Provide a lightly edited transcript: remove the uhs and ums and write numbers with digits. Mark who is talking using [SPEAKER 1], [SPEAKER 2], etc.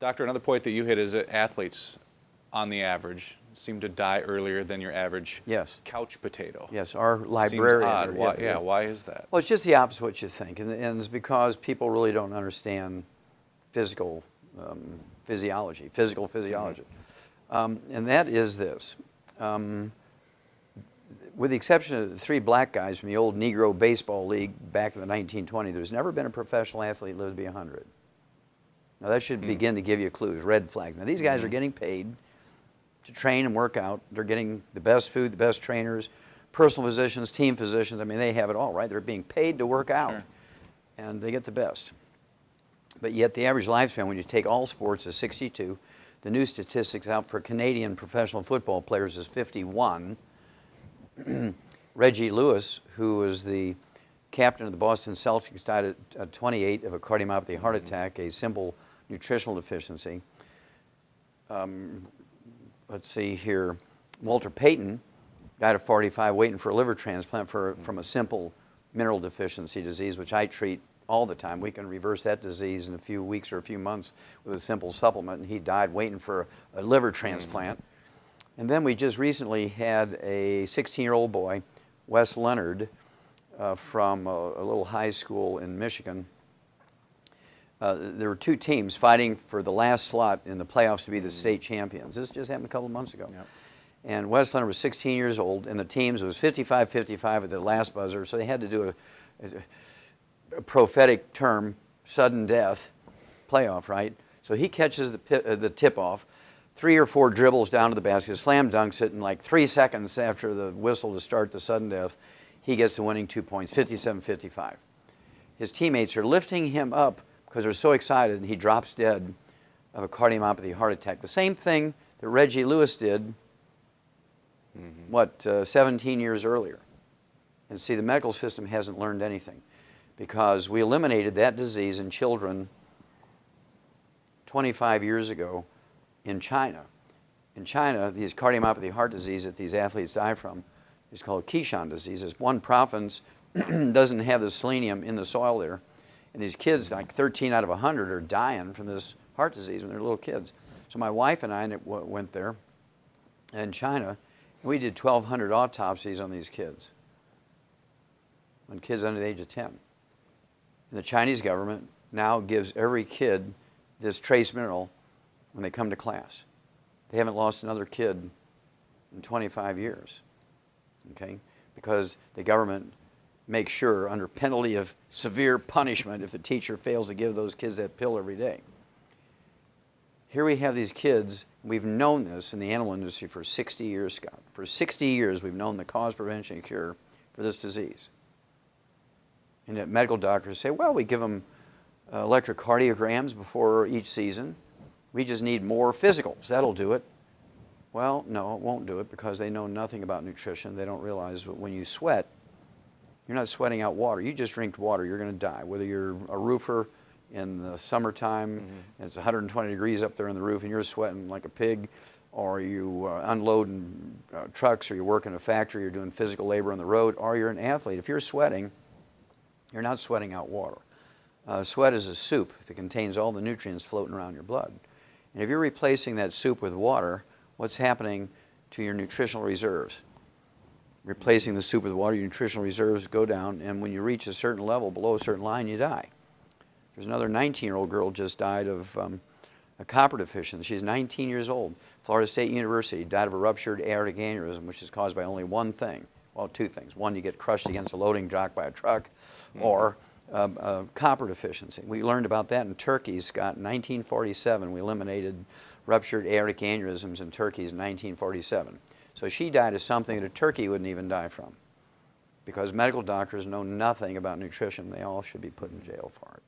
[SPEAKER 1] Doctor, another point that you hit is that athletes, on the average, seem to die earlier than your average couch potato.
[SPEAKER 2] Yes, our librarian.
[SPEAKER 1] Seems odd. Why, why is that?
[SPEAKER 2] Well, it's just the opposite of what you think, and it's because people really don't understand physical physiology. And that is this. With the exception of the 3 black guys from the old Negro Baseball League back in the 1920s, there's never been a professional athlete lived to be 100. Now that should begin to give you clues, red flag. Now these guys are getting paid to train and work out. They're getting the best food, the best trainers, personal physicians, team physicians. I mean, they have it all, right? They're being paid to work out, and they get the best. But yet the average lifespan, when you take all sports, is 62. The new statistics out for Canadian professional football players is 51. Reggie Lewis, who was the captain of the Boston Celtics, died at 28 of a cardiomyopathy heart attack, a simple nutritional deficiency. Let's see here. Walter Payton died at 45 waiting for a liver transplant from a simple mineral deficiency disease, which I treat all the time. We can reverse that disease in a few weeks or a few months with a simple supplement, and he died waiting for a liver transplant. And then we just recently had a 16-year-old boy, Wes Leonard, from a little high school in Michigan. There were 2 teams fighting for the last slot in the playoffs to be the state champions. This just happened a couple of months ago. Yep. And Wes Leonard was 16 years old, and the teams was 55-55 at the last buzzer, so they had to do a prophetic term, sudden death, playoff, right? So he catches the tip-off, 3 or 4 dribbles down to the basket, slam dunks it in like 3 seconds after the whistle to start the sudden death. He gets the winning 2 points, 57-55. His teammates are lifting him up because they're so excited, and he drops dead of a cardiomyopathy heart attack. The same thing that Reggie Lewis did, 17 years earlier. And see, the medical system hasn't learned anything, because we eliminated that disease in children 25 years ago in China. In China, these cardiomyopathy heart disease that these athletes die from is called Kishan disease. It's one province doesn't have the selenium in the soil there. And these kids, like 13 out of 100, are dying from this heart disease when they're little kids. So my wife and I went there in China, and we did 1,200 autopsies on these kids, on kids under the age of 10. And the Chinese government now gives every kid this trace mineral when they come to class. They haven't lost another kid in 25 years, okay? Because the government make sure, under penalty of severe punishment, if the teacher fails to give those kids that pill every day. Here we have these kids. We've known this in the animal industry for 60 years, Scott. For 60 years, we've known the cause, prevention, and cure for this disease. And yet medical doctors say, well, we give them electrocardiograms before each season. We just need more physicals. That'll do it. Well, no, it won't do it, because they know nothing about nutrition. They don't realize that when you sweat, you're not sweating out water. You just drink water, you're going to die. Whether you're a roofer in the summertime and it's 120 degrees up there in the roof and you're sweating like a pig, or you unloading trucks, or you work in a factory, you're doing physical labor on the road, or you're an athlete. If you're sweating, you're not sweating out water. Sweat is a soup that contains all the nutrients floating around your blood. And if you're replacing that soup with water, what's happening to your nutritional reserves? Replacing the soup with water, your nutritional reserves go down, and when you reach a certain level, below a certain line, you die. There's another 19-year-old girl just died of a copper deficiency. She's 19 years old. Florida State University, died of a ruptured aortic aneurysm, which is caused by only one thing. Well, 2 things. One, you get crushed against a loading dock by a truck, or copper deficiency. We learned about that in turkeys, Scott. In 1947, we eliminated ruptured aortic aneurysms in turkeys in 1947. So she died of something that a turkey wouldn't even die from. Because medical doctors know nothing about nutrition, they all should be put in jail for it.